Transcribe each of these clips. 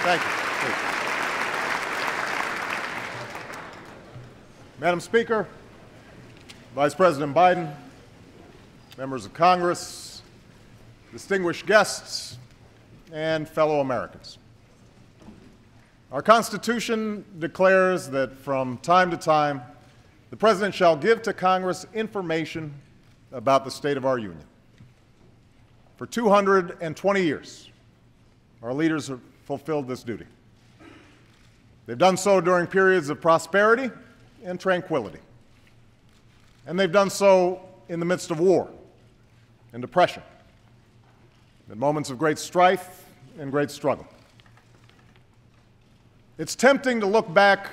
Thank you. Madam Speaker, Vice President Biden, members of Congress, distinguished guests, and fellow Americans. Our Constitution declares that from time to time, the President shall give to Congress information about the state of our Union. For 220 years, our leaders have fulfilled this duty. They've done so during periods of prosperity and tranquility. And they've done so in the midst of war and depression, in moments of great strife and great struggle. It's tempting to look back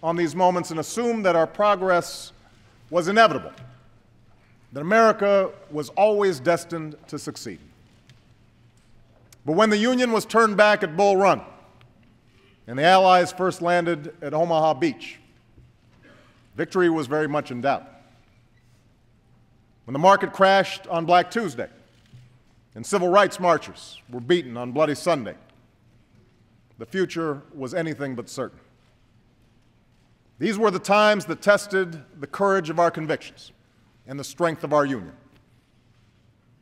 on these moments and assume that our progress was inevitable, that America was always destined to succeed. But when the Union was turned back at Bull Run and the Allies first landed at Omaha Beach, victory was very much in doubt. When the market crashed on Black Tuesday and civil rights marchers were beaten on Bloody Sunday, the future was anything but certain. These were the times that tested the courage of our convictions and the strength of our Union.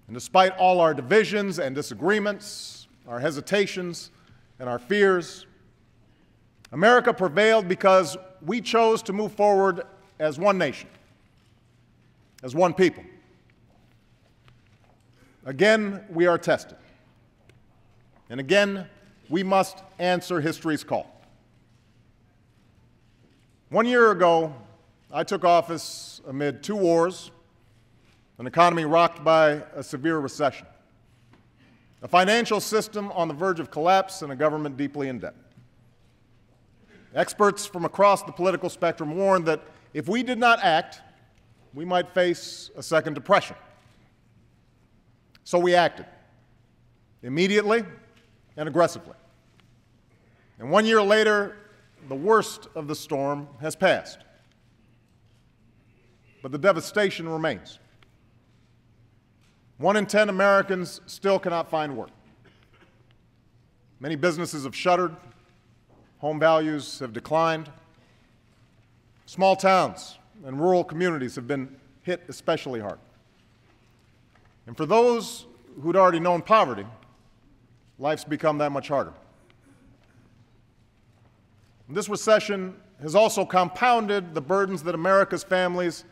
And despite all our divisions and disagreements, our hesitations and our fears, America prevailed because we chose to move forward as one nation, as one people. Again, we are tested. And again, we must answer history's call. 1 year ago, I took office amid 2 wars, an economy rocked by a severe recession, a financial system on the verge of collapse, and a government deeply in debt. Experts from across the political spectrum warned that if we did not act, we might face a second depression. So we acted, immediately and aggressively. And 1 year later, the worst of the storm has passed. But the devastation remains. 1 in 10 Americans still cannot find work. Many businesses have shuttered. Home values have declined. Small towns and rural communities have been hit especially hard. And for those who'd already known poverty, life's become that much harder. This recession has also compounded the burdens that America's families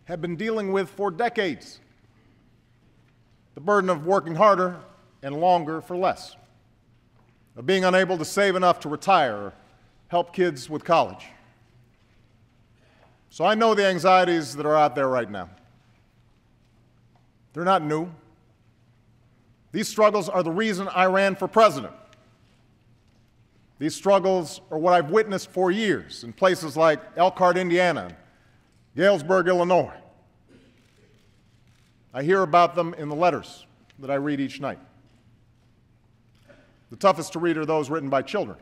have been dealing with for decades. The burden of working harder and longer for less, of being unable to save enough to retire or help kids with college. So I know the anxieties that are out there right now. They're not new. These struggles are the reason I ran for president. These struggles are what I've witnessed for years in places like Elkhart, Indiana, and Galesburg, Illinois. I hear about them in the letters that I read each night. The toughest to read are those written by children,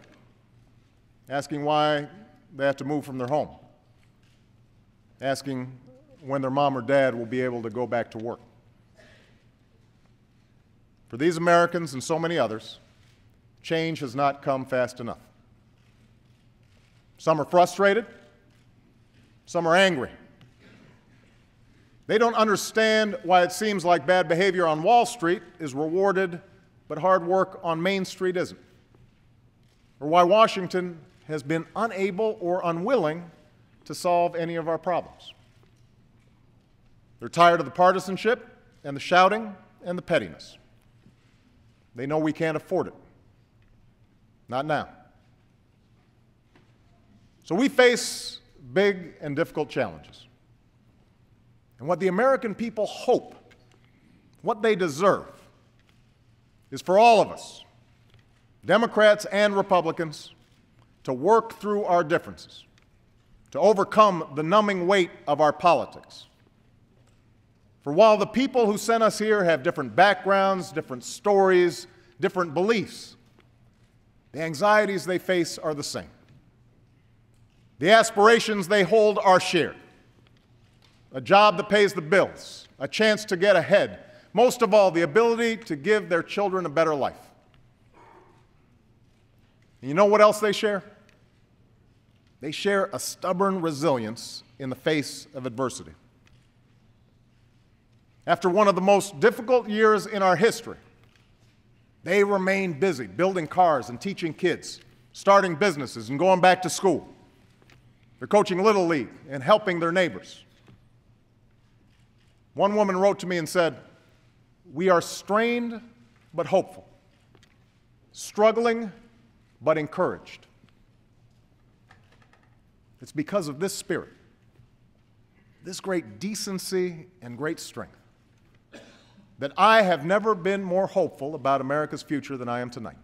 asking why they have to move from their home, asking when their mom or dad will be able to go back to work. For these Americans and so many others, change has not come fast enough. Some are frustrated, some are angry. They don't understand why it seems like bad behavior on Wall Street is rewarded, but hard work on Main Street isn't. Or why Washington has been unable or unwilling to solve any of our problems. They're tired of the partisanship and the shouting and the pettiness. They know we can't afford it. Not now. So we face big and difficult challenges. And what the American people hope, what they deserve, is for all of us, Democrats and Republicans, to work through our differences, to overcome the numbing weight of our politics. For while the people who sent us here have different backgrounds, different stories, different beliefs, the anxieties they face are the same. The aspirations they hold are shared. A job that pays the bills, a chance to get ahead, most of all, the ability to give their children a better life. And you know what else they share? They share a stubborn resilience in the face of adversity. After one of the most difficult years in our history, they remain busy building cars and teaching kids, starting businesses and going back to school. They're coaching Little League and helping their neighbors. One woman wrote to me and said, "We are strained but hopeful, struggling but encouraged." It's because of this spirit, this great decency and great strength, that I have never been more hopeful about America's future than I am tonight.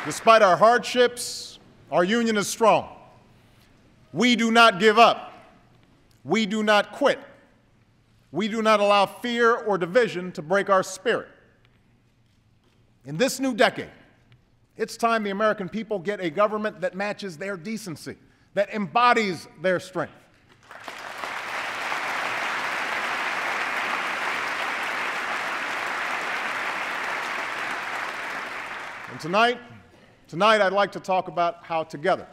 Despite our hardships, our union is strong. We do not give up. We do not quit. We do not allow fear or division to break our spirit. In this new decade, it's time the American people get a government that matches their decency, that embodies their strength. And tonight I'd like to talk about how together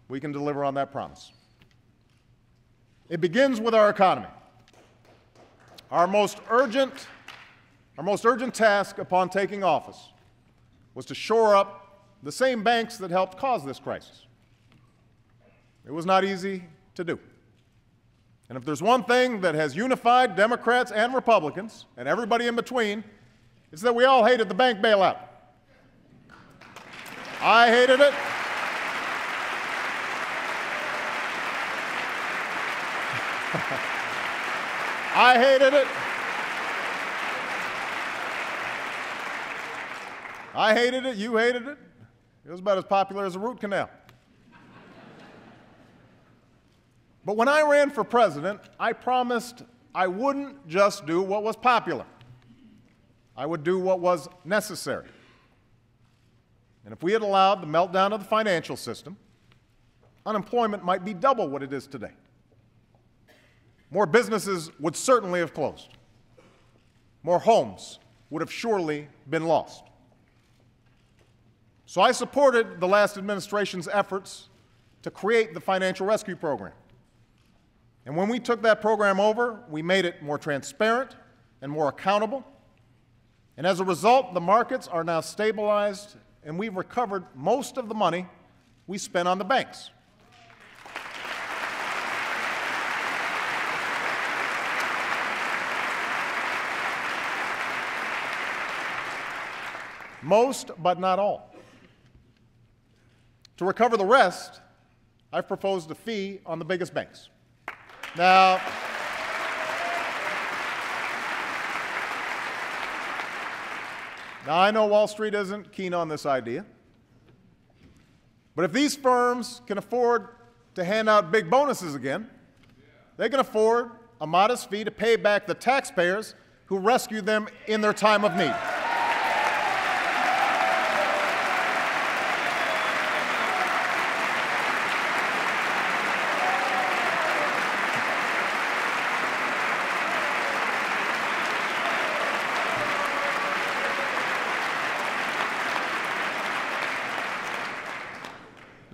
we can deliver on that promise. It begins with our economy. Our most urgent task upon taking office was to shore up the same banks that helped cause this crisis. It was not easy to do. And if there's one thing that has unified Democrats and Republicans, and everybody in between, it's that we all hated the bank bailout. I hated it. I hated it. I hated it. You hated it. It was about as popular as a root canal. But when I ran for president, I promised I wouldn't just do what was popular. I would do what was necessary. And if we had allowed the meltdown of the financial system, unemployment might be double what it is today. More businesses would certainly have closed. More homes would have surely been lost. So I supported the last administration's efforts to create the Financial Rescue Program. And when we took that program over, we made it more transparent and more accountable. And as a result, the markets are now stabilized, and we've recovered most of the money we spent on the banks. Most, but not all. To recover the rest, I've proposed a fee on the biggest banks. Now, I know Wall Street isn't keen on this idea, but if these firms can afford to hand out big bonuses again, they can afford a modest fee to pay back the taxpayers who rescued them in their time of need.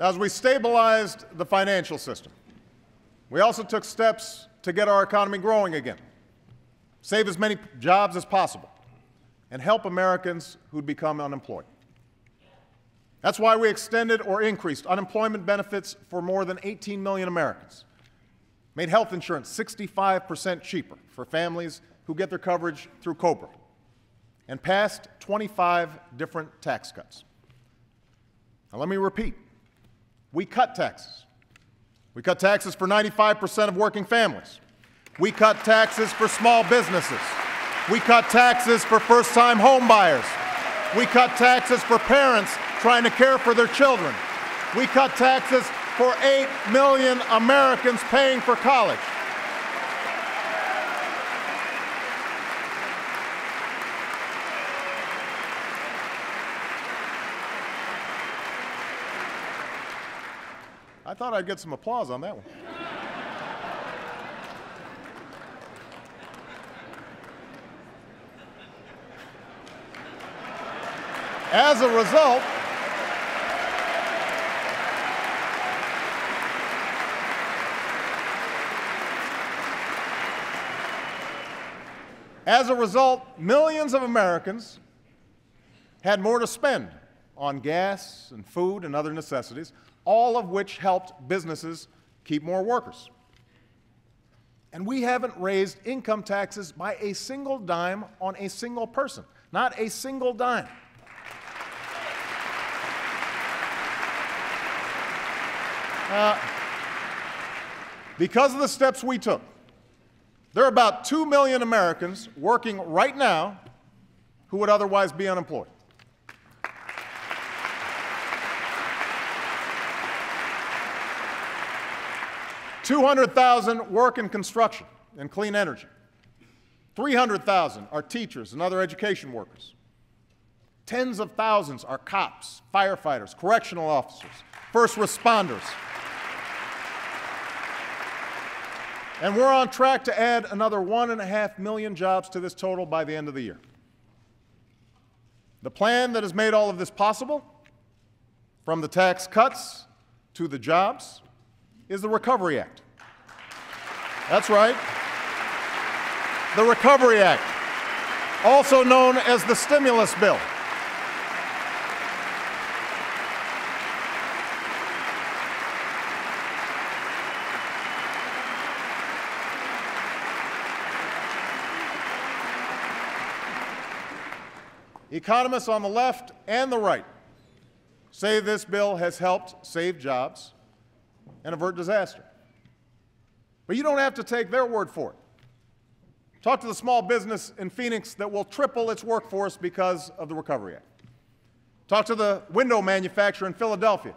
As we stabilized the financial system, we also took steps to get our economy growing again, save as many jobs as possible, and help Americans who'd become unemployed. That's why we extended or increased unemployment benefits for more than 18 million Americans, made health insurance 65% cheaper for families who get their coverage through COBRA, and passed 25 different tax cuts. Now let me repeat. We cut taxes. We cut taxes for 95% of working families. We cut taxes for small businesses. We cut taxes for first-time home buyers. We cut taxes for parents trying to care for their children. We cut taxes for 8 million Americans paying for college. I thought I'd get some applause on that one. As a result, millions of Americans had more to spend on gas and food and other necessities, all of which helped businesses keep more workers. And we haven't raised income taxes by a single dime on a single person, not a single dime. Because of the steps we took, there are about 2 million Americans working right now who would otherwise be unemployed. 200,000 work in construction and clean energy. 300,000 are teachers and other education workers. Tens of thousands are cops, firefighters, correctional officers, first responders. And we're on track to add another 1.5 million jobs to this total by the end of the year. The plan that has made all of this possible, from the tax cuts to the jobs, is the Recovery Act. That's right. The Recovery Act, also known as the stimulus bill. Economists on the left and the right say this bill has helped save jobs and avert disaster. But you don't have to take their word for it. Talk to the small business in Phoenix that will triple its workforce because of the Recovery Act. Talk to the window manufacturer in Philadelphia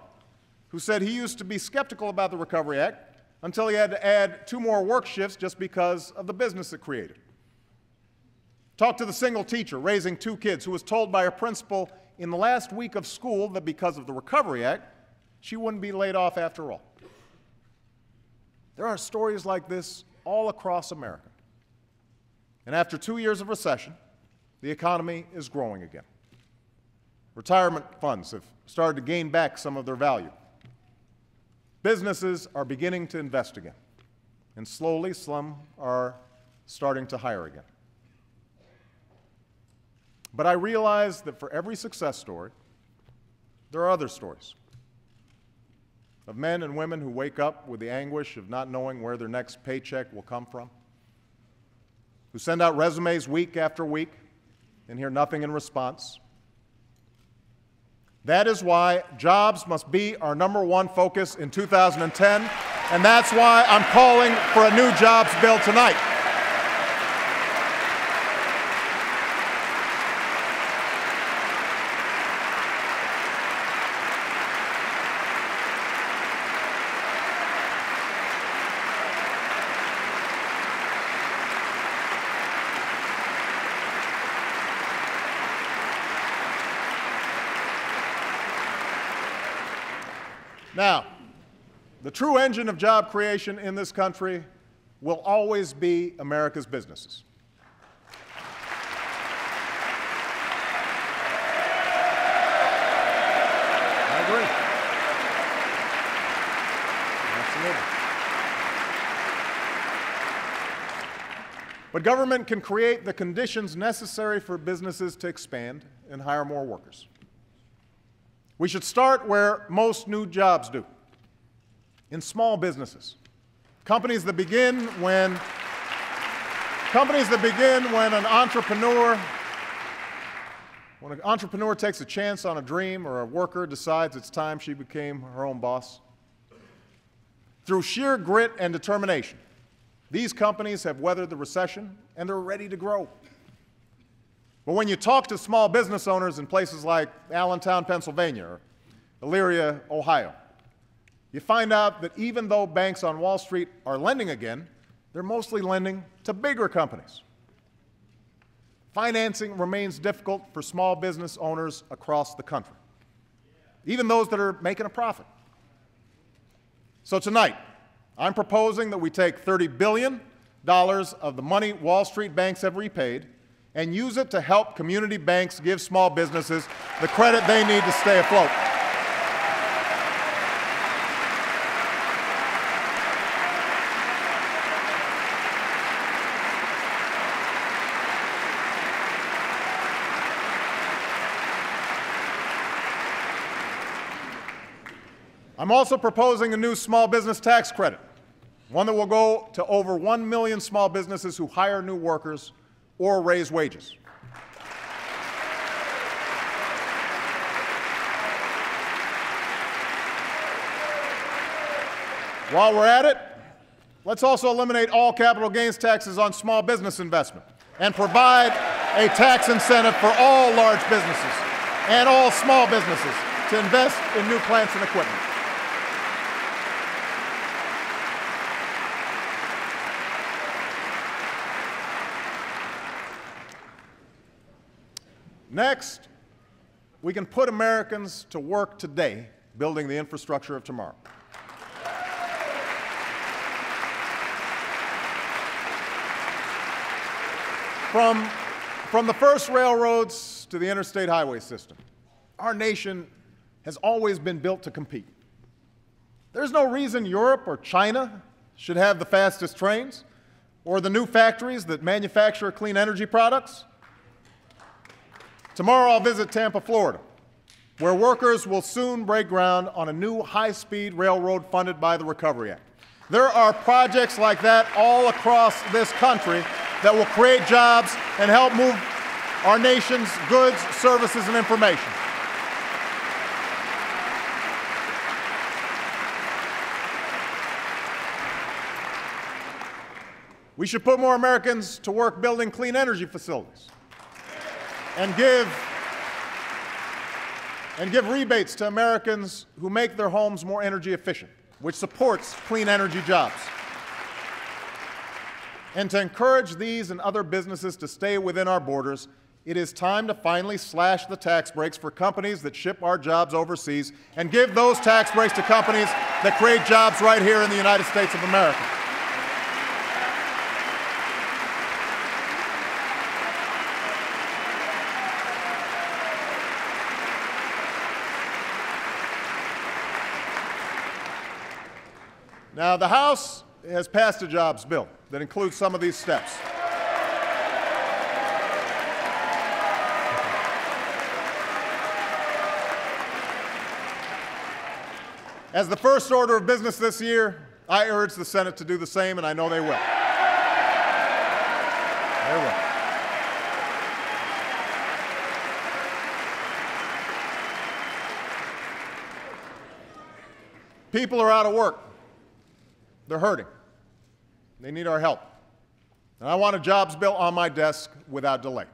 who said he used to be skeptical about the Recovery Act until he had to add 2 more work shifts just because of the business it created. Talk to the single teacher raising 2 kids who was told by her principal in the last week of school that because of the Recovery Act, she wouldn't be laid off after all. There are stories like this all across America. And after 2 years of recession, the economy is growing again. Retirement funds have started to gain back some of their value. Businesses are beginning to invest again. And slowly, some are starting to hire again. But I realize that for every success story, there are other stories of men and women who wake up with the anguish of not knowing where their next paycheck will come from, who send out resumes week after week and hear nothing in response. That is why jobs must be our #1 focus in 2010, and that's why I'm calling for a new jobs bill tonight. Now, the true engine of job creation in this country will always be America's businesses. I agree. Absolutely. But government can create the conditions necessary for businesses to expand and hire more workers. We should start where most new jobs do, in small businesses. Companies that begin when an entrepreneur takes a chance on a dream or a worker decides it's time she became her own boss. Through sheer grit and determination, these companies have weathered the recession and they're ready to grow. But when you talk to small business owners in places like Allentown, Pennsylvania, or Elyria, Ohio, you find out that even though banks on Wall Street are lending again, they're mostly lending to bigger companies. Financing remains difficult for small business owners across the country, even those that are making a profit. So tonight, I'm proposing that we take $30 billion of the money Wall Street banks have repaid and use it to help community banks give small businesses the credit they need to stay afloat. I'm also proposing a new small business tax credit, one that will go to over 1 million small businesses who hire new workers or raise wages. While we're at it, let's also eliminate all capital gains taxes on small business investment and provide a tax incentive for all large businesses and all small businesses to invest in new plants and equipment. Next, we can put Americans to work today building the infrastructure of tomorrow. From the first railroads to the interstate highway system, our nation has always been built to compete. There's no reason Europe or China should have the fastest trains or the new factories that manufacture clean energy products. Tomorrow I'll visit Tampa, Florida, where workers will soon break ground on a new high-speed railroad funded by the Recovery Act. There are projects like that all across this country that will create jobs and help move our nation's goods, services, and information. We should put more Americans to work building clean energy facilities and give rebates to Americans who make their homes more energy efficient, which supports clean energy jobs. And to encourage these and other businesses to stay within our borders, it is time to finally slash the tax breaks for companies that ship our jobs overseas and give those tax breaks to companies that create jobs right here in the United States of America. Now, the House has passed a jobs bill that includes some of these steps. As the first order of business this year, I urge the Senate to do the same, and I know they will. They will. People are out of work. They're hurting. They need our help. And I want a jobs bill on my desk without delay.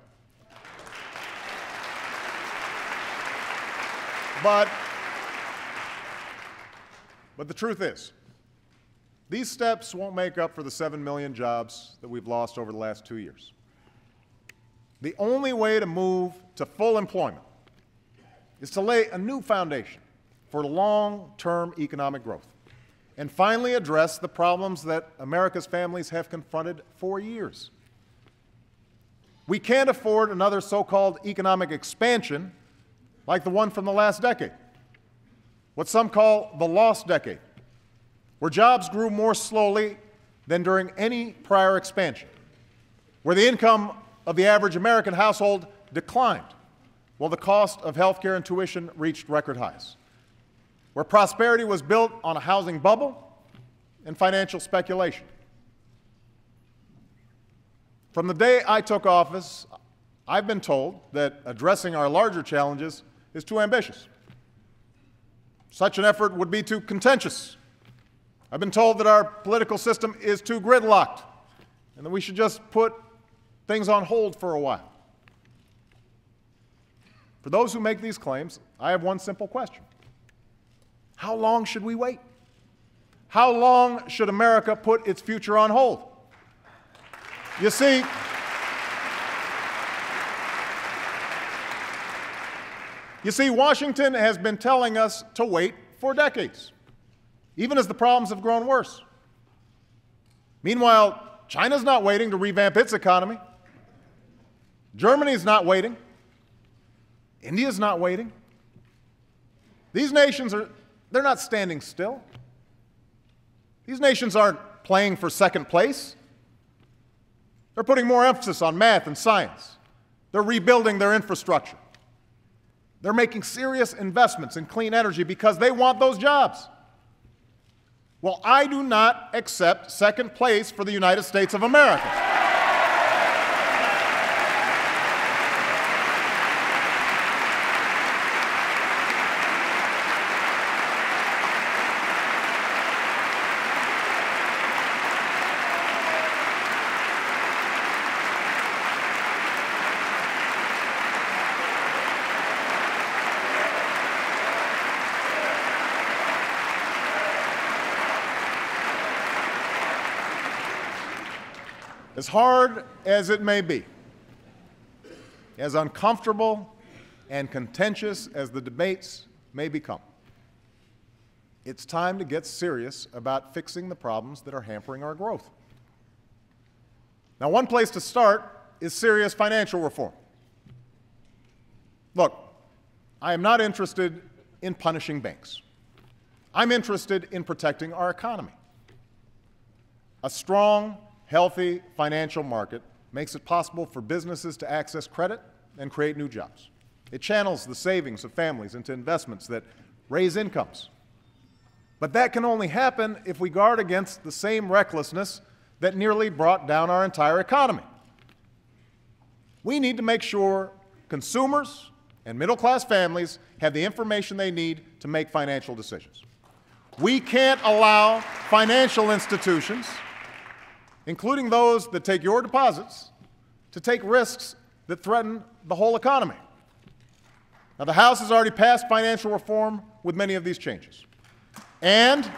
But the truth is, these steps won't make up for the 7 million jobs that we've lost over the last 2 years. The only way to move to full employment is to lay a new foundation for long-term economic growth and finally address the problems that America's families have confronted for years. We can't afford another so-called economic expansion like the one from the last decade, what some call the lost decade, where jobs grew more slowly than during any prior expansion, where the income of the average American household declined while the cost of health care and tuition reached record highs, where prosperity was built on a housing bubble and financial speculation. From the day I took office, I've been told that addressing our larger challenges is too ambitious. Such an effort would be too contentious. I've been told that our political system is too gridlocked and that we should just put things on hold for a while. For those who make these claims, I have one simple question. How long should we wait? How long should America put its future on hold? You see, Washington has been telling us to wait for decades, even as the problems have grown worse. Meanwhile, China's not waiting to revamp its economy. Germany's not waiting. India's not waiting. These nations they're not standing still. These nations aren't playing for second place. They're putting more emphasis on math and science. They're rebuilding their infrastructure. They're making serious investments in clean energy because they want those jobs. Well, I do not accept second place for the United States of America. As hard as it may be, as uncomfortable and contentious as the debates may become, it's time to get serious about fixing the problems that are hampering our growth. Now, one place to start is serious financial reform. Look, I am not interested in punishing banks. I'm interested in protecting our economy. A strong, healthy financial market makes it possible for businesses to access credit and create new jobs. It channels the savings of families into investments that raise incomes. But that can only happen if we guard against the same recklessness that nearly brought down our entire economy. We need to make sure consumers and middle-class families have the information they need to make financial decisions. We can't allow financial institutions, including those that take your deposits, to take risks that threaten the whole economy. Now, the House has already passed financial reform with many of these changes. And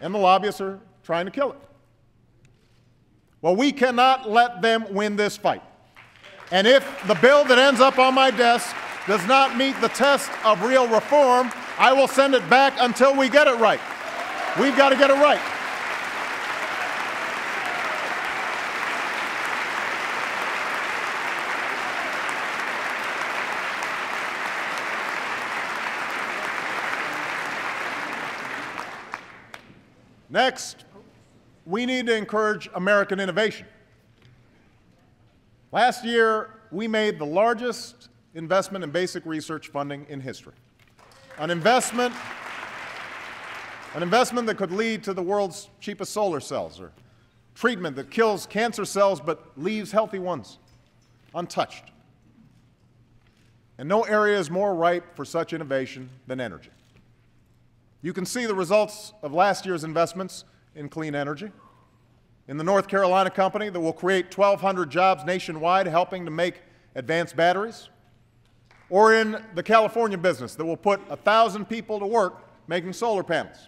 the lobbyists are trying to kill it. Well, we cannot let them win this fight. And if the bill that ends up on my desk does not meet the test of real reform, I will send it back until we get it right. We've got to get it right. Next, we need to encourage American innovation. Last year, we made the largest investment in basic research funding in history. An investment that could lead to the world's cheapest solar cells, or treatment that kills cancer cells but leaves healthy ones untouched. And no area is more ripe for such innovation than energy. You can see the results of last year's investments in clean energy. In the North Carolina company that will create 1,200 jobs nationwide helping to make advanced batteries, or in the California business that will put 1,000 people to work making solar panels.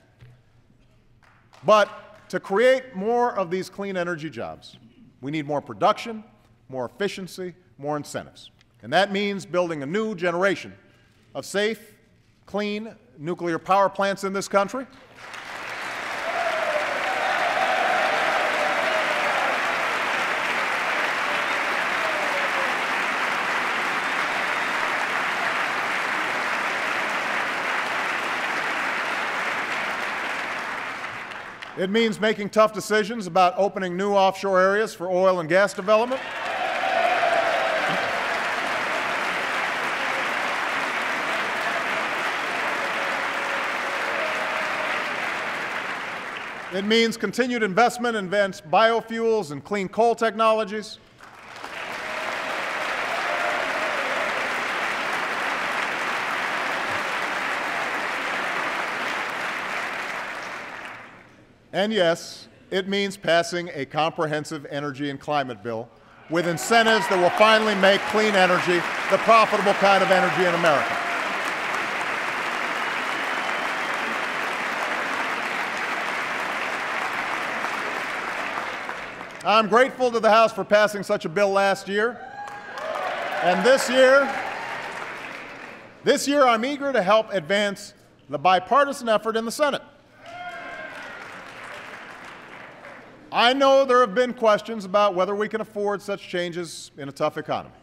But to create more of these clean energy jobs, we need more production, more efficiency, more incentives. And that means building a new generation of safe, clean nuclear power plants in this country. It means making tough decisions about opening new offshore areas for oil and gas development. It means continued investment in advanced biofuels and clean coal technologies. And yes, it means passing a comprehensive energy and climate bill with incentives that will finally make clean energy the profitable kind of energy in America. I'm grateful to the House for passing such a bill last year. And this year I'm eager to help advance the bipartisan effort in the Senate. I know there have been questions about whether we can afford such changes in a tough economy.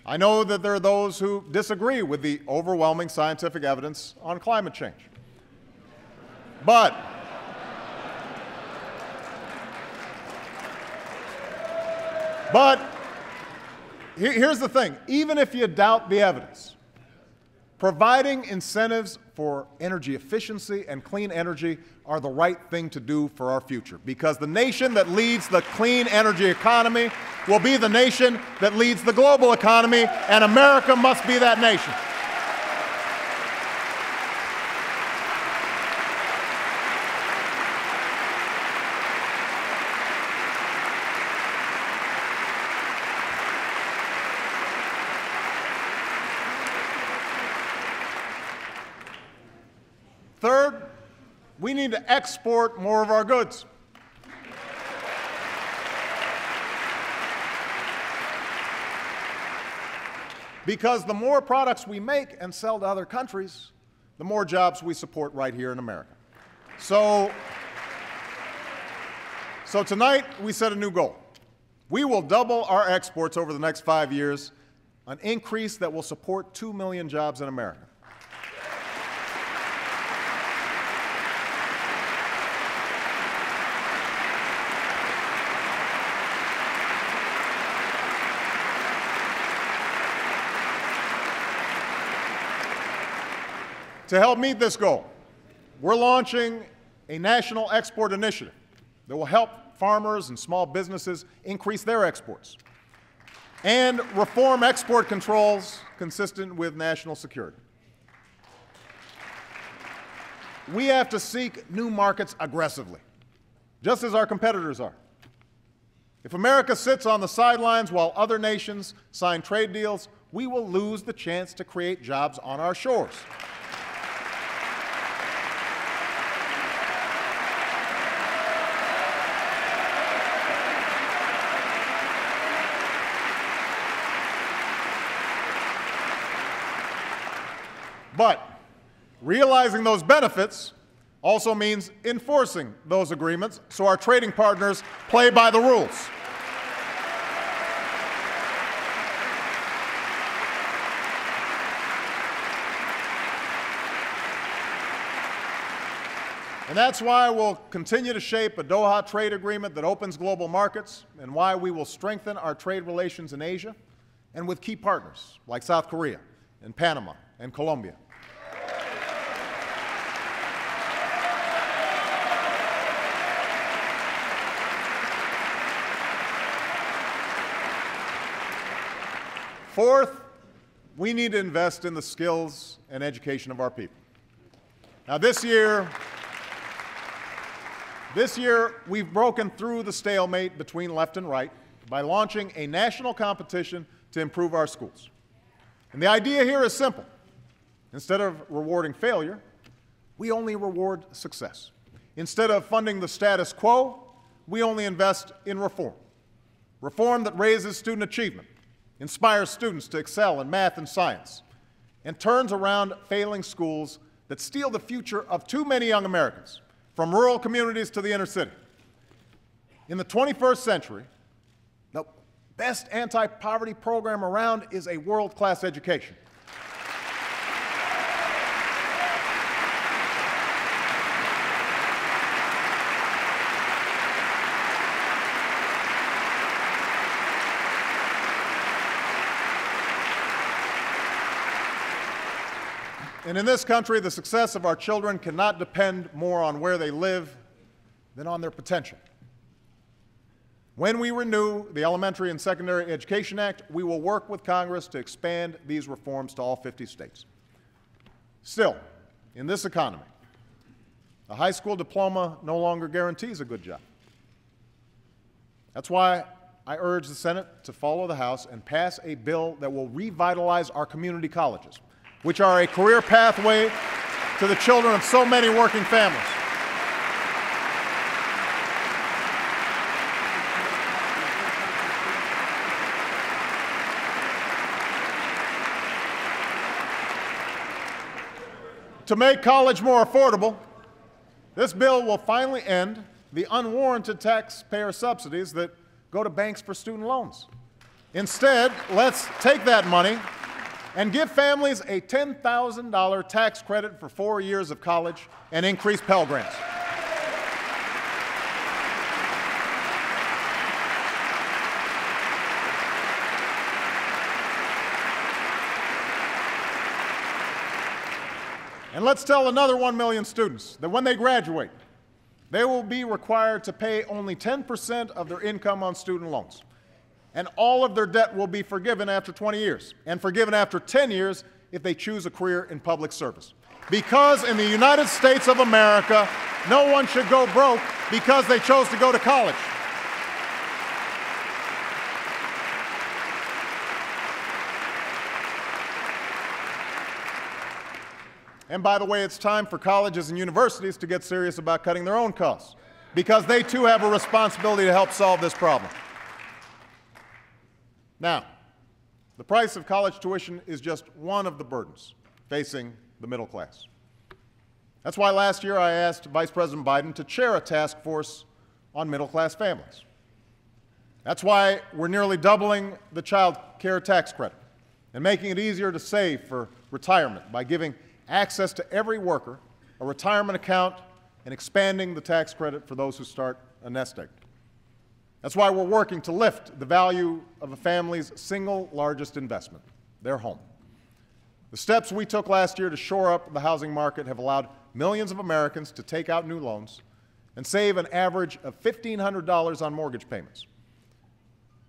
I know that there are those who disagree with the overwhelming scientific evidence on climate change. But here's the thing. Even if you doubt the evidence, providing incentives for energy efficiency and clean energy are the right thing to do for our future, because the nation that leads the clean energy economy will be the nation that leads the global economy, and America must be that nation. Third, we need to export more of our goods. Because the more products we make and sell to other countries, the more jobs we support right here in America. So tonight, we set a new goal. We will double our exports over the next 5 years, an increase that will support 2 million jobs in America. To help meet this goal, we're launching a national export initiative that will help farmers and small businesses increase their exports and reform export controls consistent with national security. We have to seek new markets aggressively, just as our competitors are. If America sits on the sidelines while other nations sign trade deals, we will lose the chance to create jobs on our shores. But realizing those benefits also means enforcing those agreements so our trading partners play by the rules. And that's why we'll continue to shape a Doha trade agreement that opens global markets, and why we will strengthen our trade relations in Asia and with key partners like South Korea and Panama and Colombia. Fourth, we need to invest in the skills and education of our people. Now, this year, we've broken through the stalemate between left and right by launching a national competition to improve our schools. And the idea here is simple. Instead of rewarding failure, we only reward success. Instead of funding the status quo, we only invest in reform. Reform that raises student achievement, inspires students to excel in math and science, and turns around failing schools that steal the future of too many young Americans, from rural communities to the inner city. In the 21st century, the best anti-poverty program around is a world-class education. And in this country, the success of our children cannot depend more on where they live than on their potential. When we renew the Elementary and Secondary Education Act, we will work with Congress to expand these reforms to all 50 states. Still, in this economy, a high school diploma no longer guarantees a good job. That's why I urge the Senate to follow the House and pass a bill that will revitalize our community colleges, which are a career pathway to the children of so many working families. To make college more affordable, this bill will finally end the unwarranted taxpayer subsidies that go to banks for student loans. Instead, let's take that money and give families a $10,000 tax credit for 4 years of college and increase Pell Grants. And let's tell another 1 million students that when they graduate, they will be required to pay only 10% of their income on student loans. And all of their debt will be forgiven after 20 years, and forgiven after 10 years if they choose a career in public service. Because in the United States of America, no one should go broke because they chose to go to college. And by the way, it's time for colleges and universities to get serious about cutting their own costs, because they too have a responsibility to help solve this problem. Now, the price of college tuition is just one of the burdens facing the middle class. That's why last year I asked Vice President Biden to chair a task force on middle-class families. That's why we're nearly doubling the child care tax credit and making it easier to save for retirement by giving access to every worker a retirement account and expanding the tax credit for those who start a nest egg. That's why we're working to lift the value of a family's single largest investment, their home. The steps we took last year to shore up the housing market have allowed millions of Americans to take out new loans and save an average of $1,500 on mortgage payments.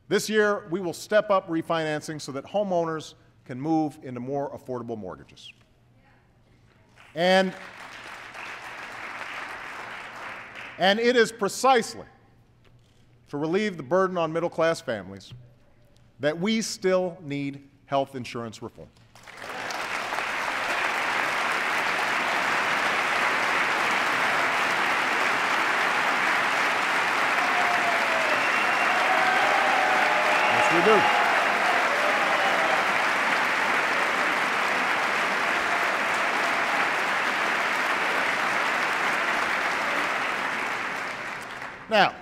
This year, we will step up refinancing so that homeowners can move into more affordable mortgages. And it is precisely to relieve the burden on middle-class families that we still need health insurance reform. Yes, we do. Now,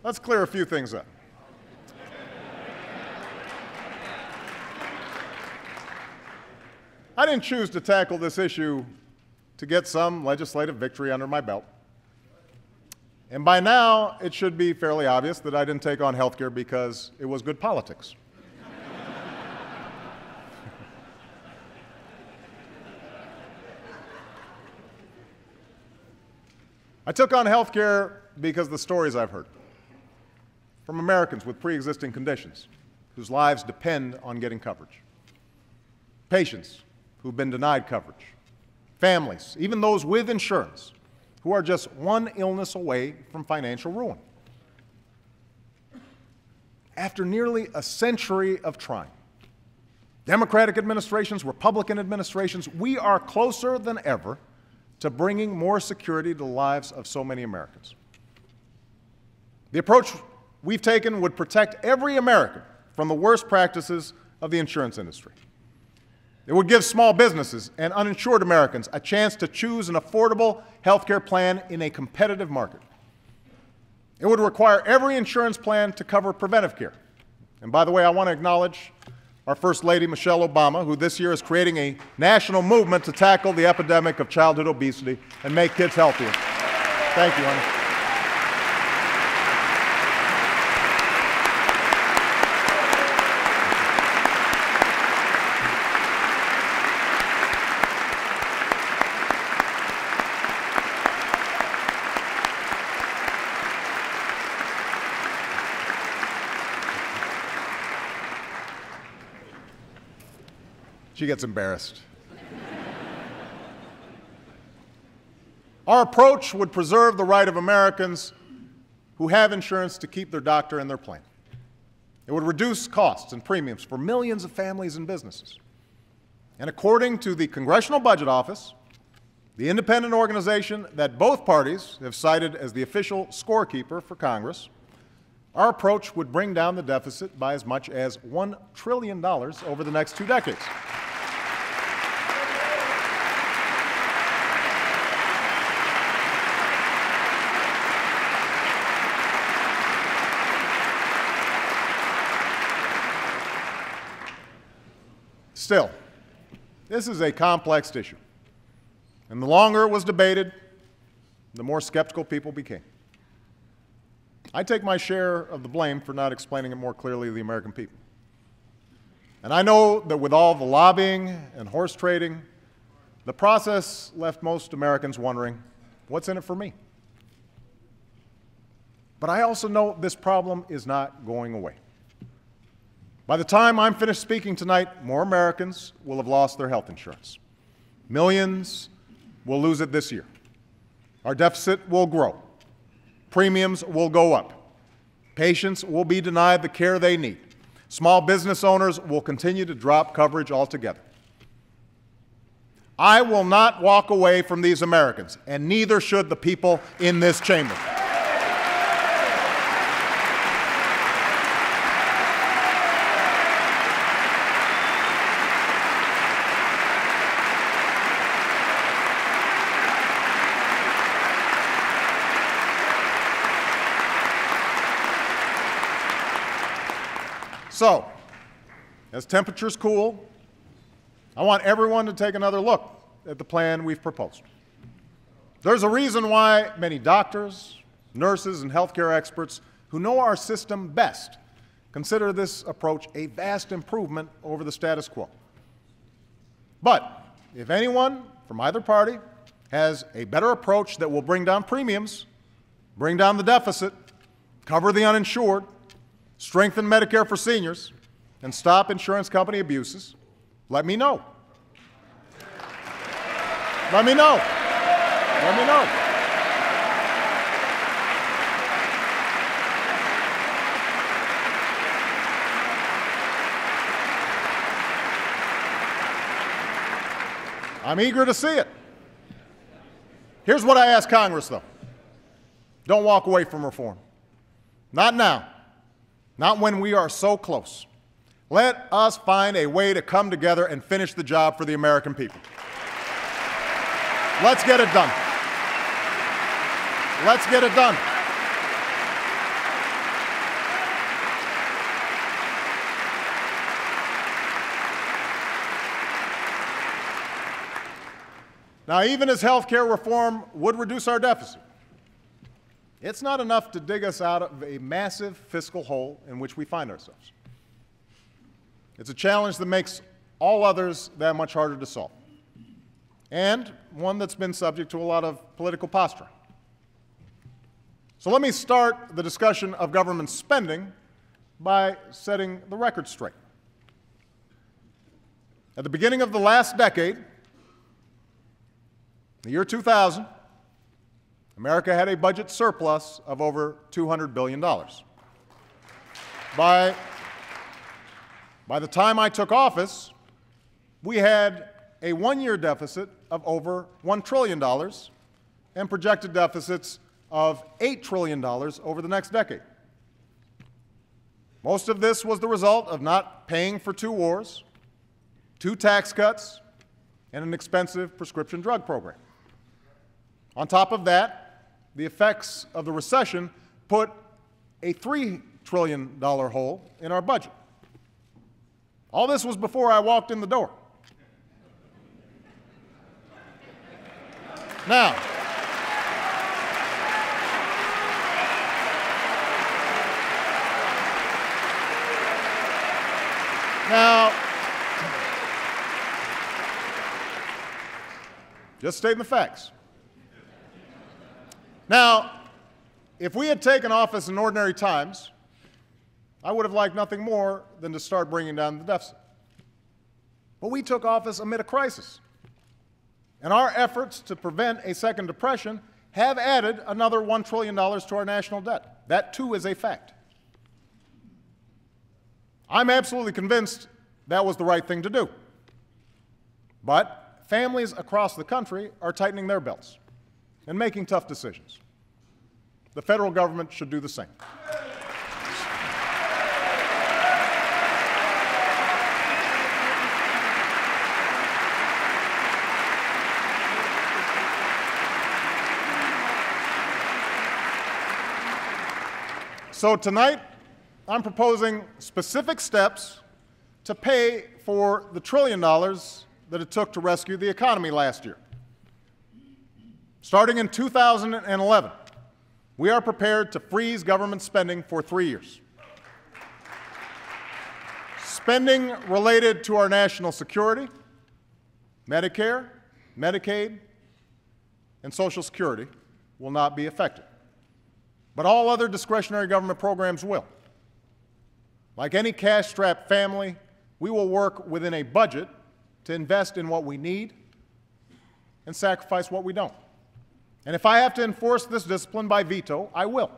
let's clear a few things up. I didn't choose to tackle this issue to get some legislative victory under my belt. And by now, it should be fairly obvious that I didn't take on health care because it was good politics. I took on health care because of the stories I've heard from Americans with pre-existing conditions whose lives depend on getting coverage, patients who've been denied coverage, families, even those with insurance, who are just one illness away from financial ruin. After nearly a century of trying, Democratic administrations, Republican administrations, we are closer than ever to bringing more security to the lives of so many Americans. The approach we've taken would protect every American from the worst practices of the insurance industry. It would give small businesses and uninsured Americans a chance to choose an affordable health care plan in a competitive market. It would require every insurance plan to cover preventive care. And by the way, I want to acknowledge our First Lady, Michelle Obama, who this year is creating a national movement to tackle the epidemic of childhood obesity and make kids healthier. Thank you, honey. She gets embarrassed. Our approach would preserve the right of Americans who have insurance to keep their doctor and their plan. It would reduce costs and premiums for millions of families and businesses. And according to the Congressional Budget Office, the independent organization that both parties have cited as the official scorekeeper for Congress, our approach would bring down the deficit by as much as $1 trillion over the next 2 decades. Still, this is a complex issue, and the longer it was debated, the more skeptical people became. I take my share of the blame for not explaining it more clearly to the American people. And I know that with all the lobbying and horse trading, the process left most Americans wondering, what's in it for me? But I also know this problem is not going away. By the time I'm finished speaking tonight, more Americans will have lost their health insurance. Millions will lose it this year. Our deficit will grow. Premiums will go up. Patients will be denied the care they need. Small business owners will continue to drop coverage altogether. I will not walk away from these Americans, and neither should the people in this chamber. So, as temperatures cool, I want everyone to take another look at the plan we've proposed. There's a reason why many doctors, nurses, and healthcare experts who know our system best consider this approach a vast improvement over the status quo. But if anyone from either party has a better approach that will bring down premiums, bring down the deficit, cover the uninsured, strengthen Medicare for seniors, and stop insurance company abuses, let me know. Let me know. Let me know. I'm eager to see it. Here's what I ask Congress, though. Don't walk away from reform. Not now. Not when we are so close. Let us find a way to come together and finish the job for the American people. Let's get it done. Let's get it done. Now, even as health care reform would reduce our deficit, it's not enough to dig us out of a massive fiscal hole in which we find ourselves. It's a challenge that makes all others that much harder to solve, and one that's been subject to a lot of political posturing. So let me start the discussion of government spending by setting the record straight. At the beginning of the last decade, the year 2000, America had a budget surplus of over $200 billion. By the time I took office, we had a one-year deficit of over $1 trillion and projected deficits of $8 trillion over the next decade. Most of this was the result of not paying for 2 wars, 2 tax cuts, and an expensive prescription drug program. On top of that, the effects of the recession put a $3 trillion hole in our budget. All this was before I walked in the door. Now, just stating the facts. Now, if we had taken office in ordinary times, I would have liked nothing more than to start bringing down the deficit. But we took office amid a crisis, and our efforts to prevent a second depression have added another $1 trillion to our national debt. That, too, is a fact. I'm absolutely convinced that was the right thing to do. But families across the country are tightening their belts and making tough decisions. The federal government should do the same. So tonight, I'm proposing specific steps to pay for the $1 trillion that it took to rescue the economy last year. Starting in 2011, we are prepared to freeze government spending for 3 years. Spending related to our national security, Medicare, Medicaid, and Social Security will not be affected. But all other discretionary government programs will. Like any cash-strapped family, we will work within a budget to invest in what we need and sacrifice what we don't. And if I have to enforce this discipline by veto, I will.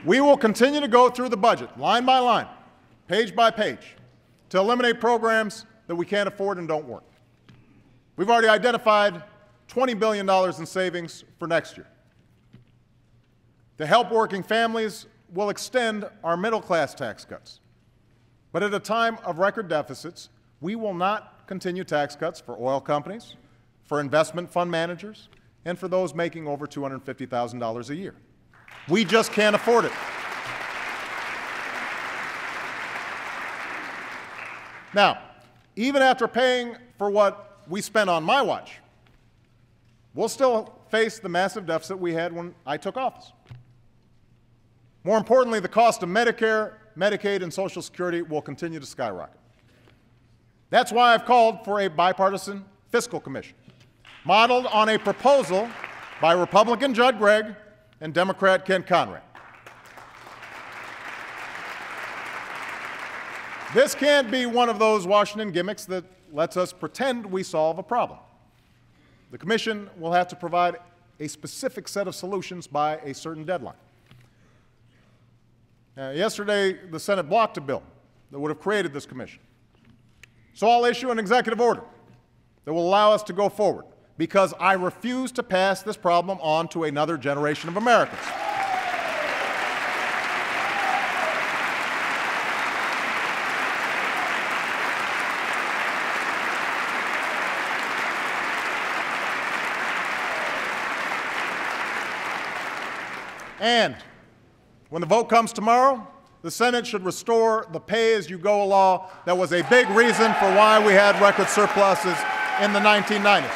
We will continue to go through the budget, line by line, page by page, to eliminate programs that we can't afford and don't work. We've already identified $20 billion in savings for next year. To help working families, we'll extend our middle-class tax cuts. But at a time of record deficits, we will not continue tax cuts for oil companies, for investment fund managers, and for those making over $250,000 a year. We just can't afford it. Now, even after paying for what we spent on my watch, we'll still face the massive deficit we had when I took office. More importantly, the cost of Medicare, Medicaid, and Social Security will continue to skyrocket. That's why I've called for a bipartisan fiscal commission, modeled on a proposal by Republican Judd Gregg and Democrat Kent Conrad. This can't be one of those Washington gimmicks that lets us pretend we solve a problem. The Commission will have to provide a specific set of solutions by a certain deadline. Yesterday, the Senate blocked a bill that would have created this commission. So I'll issue an executive order that will allow us to go forward, because I refuse to pass this problem on to another generation of Americans. And when the vote comes tomorrow, the Senate should restore the pay-as-you-go law that was a big reason for why we had record surpluses in the 1990s.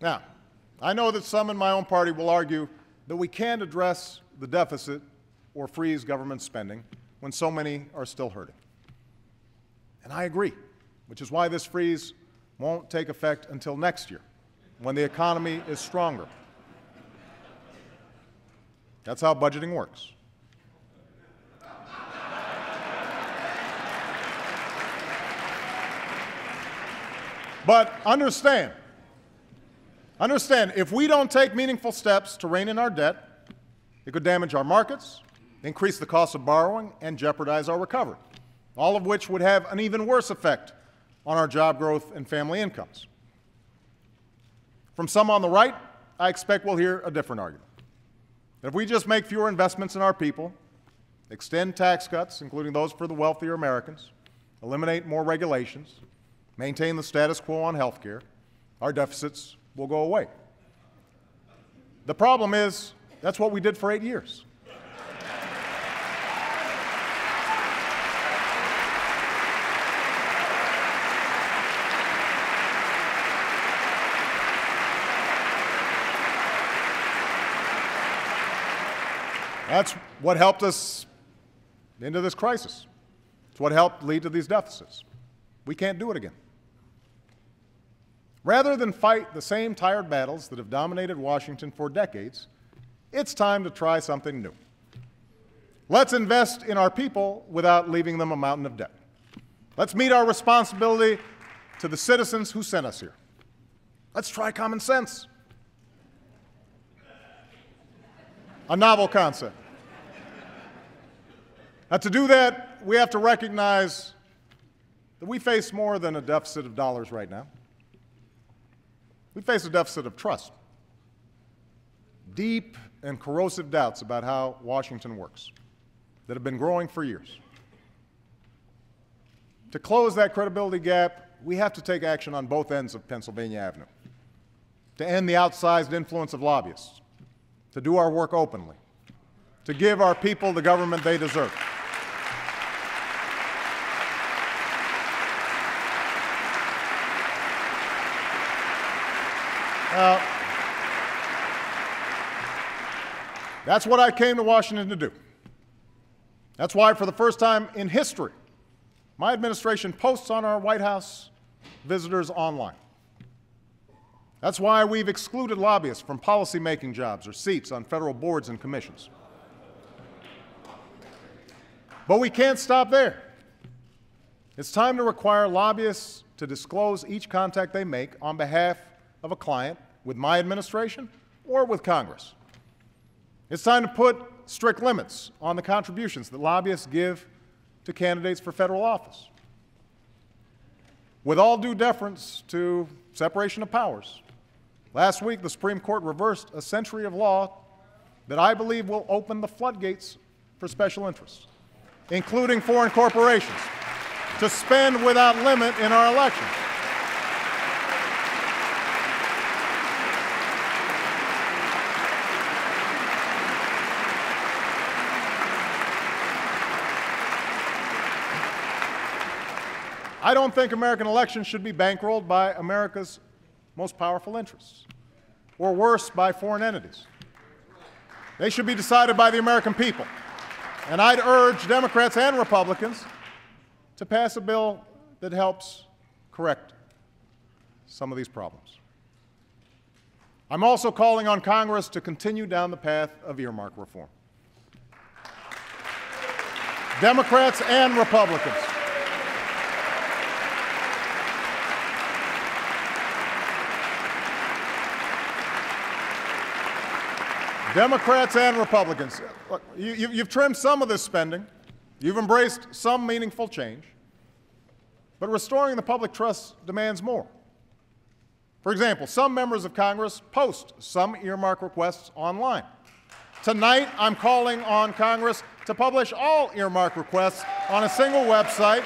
Now, I know that some in my own party will argue that we can't address the deficit or freeze government spending when so many are still hurting. And I agree, which is why this freeze won't take effect until next year, when the economy is stronger. That's how budgeting works. But understand, if we don't take meaningful steps to rein in our debt, it could damage our markets, increase the cost of borrowing, and jeopardize our recovery, all of which would have an even worse effect on our job growth and family incomes. From some on the right, I expect we'll hear a different argument. That if we just make fewer investments in our people, extend tax cuts, including those for the wealthier Americans, eliminate more regulations, maintain the status quo on health care, our deficits will go away. The problem is, that's what we did for 8 years. That's what helped us into this crisis. It's what helped lead to these deficits. We can't do it again. Rather than fight the same tired battles that have dominated Washington for decades, it's time to try something new. Let's invest in our people without leaving them a mountain of debt. Let's meet our responsibility to the citizens who sent us here. Let's try common sense. A novel concept. Now, to do that, we have to recognize that we face more than a deficit of dollars right now. We face a deficit of trust, deep and corrosive doubts about how Washington works that have been growing for years. To close that credibility gap, we have to take action on both ends of Pennsylvania Avenue, to end the outsized influence of lobbyists, to do our work openly, to give our people the government they deserve. That's what I came to Washington to do. That's why, for the first time in history, my administration posts on our White House visitors online. That's why we've excluded lobbyists from policymaking jobs or seats on federal boards and commissions. But we can't stop there. It's time to require lobbyists to disclose each contact they make on behalf of a client with my administration or with Congress. It's time to put strict limits on the contributions that lobbyists give to candidates for federal office. With all due deference to separation of powers, last week the Supreme Court reversed a century of law that I believe will open the floodgates for special interests, including foreign corporations, to spend without limit in our elections. I don't think American elections should be bankrolled by America's most powerful interests, or worse, by foreign entities. They should be decided by the American people. And I'd urge Democrats and Republicans to pass a bill that helps correct some of these problems. I'm also calling on Congress to continue down the path of earmark reform. Democrats and Republicans. Democrats and Republicans, look, you've trimmed some of this spending. You've embraced some meaningful change. But restoring the public trust demands more. For example, some members of Congress post some earmark requests online. Tonight, I'm calling on Congress to publish all earmark requests on a single website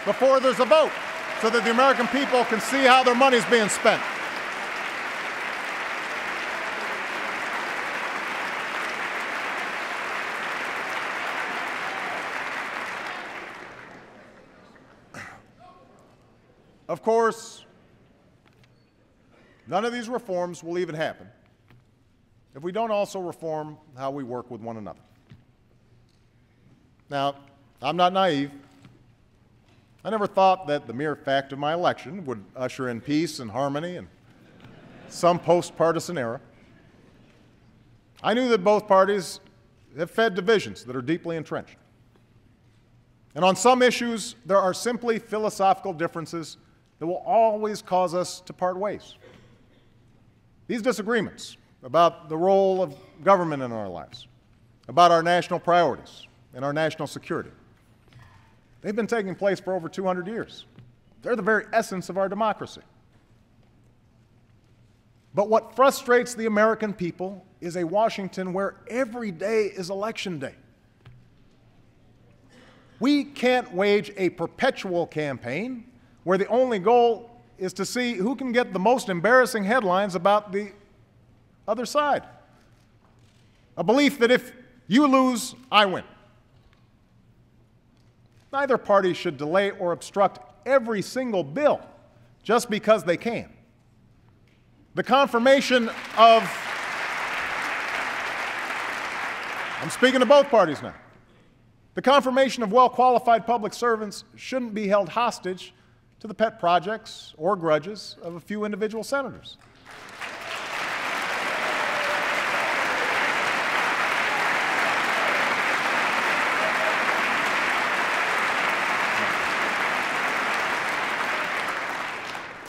before there's a vote, so that the American people can see how their money's being spent. Of course, none of these reforms will even happen if we don't also reform how we work with one another. Now, I'm not naive. I never thought that the mere fact of my election would usher in peace and harmony in some post-partisan era. I knew that both parties have fed divisions that are deeply entrenched. And on some issues, there are simply philosophical differences that will always cause us to part ways. These disagreements about the role of government in our lives, about our national priorities and our national security, they've been taking place for over 200 years. They're the very essence of our democracy. But what frustrates the American people is a Washington where every day is election day. We can't wage a perpetual campaign where the only goal is to see who can get the most embarrassing headlines about the other side. A belief that if you lose, I win. Neither party should delay or obstruct every single bill just because they can. The confirmation of, I'm speaking to both parties now, the confirmation of well-qualified public servants shouldn't be held hostage to the pet projects or grudges of a few individual senators.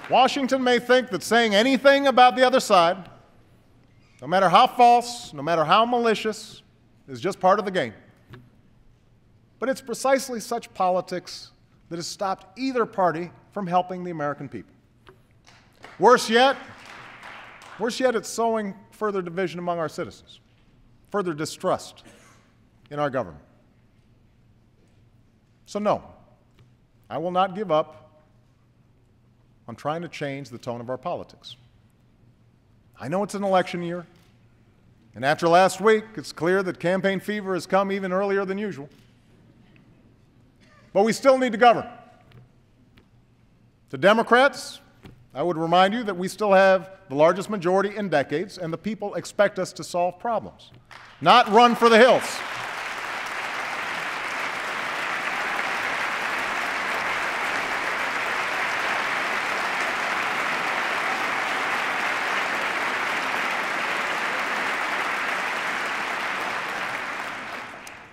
Washington may think that saying anything about the other side, no matter how false, no matter how malicious, is just part of the game. But it's precisely such politics that has stopped either party from helping the American people. Worse yet, Worse yet, it's sowing further division among our citizens, further distrust in our government. So no, I will not give up on trying to change the tone of our politics. I know it's an election year, and after last week, it's clear that campaign fever has come even earlier than usual. But we still need to govern. To Democrats, I would remind you that we still have the largest majority in decades, and the people expect us to solve problems, not run for the hills.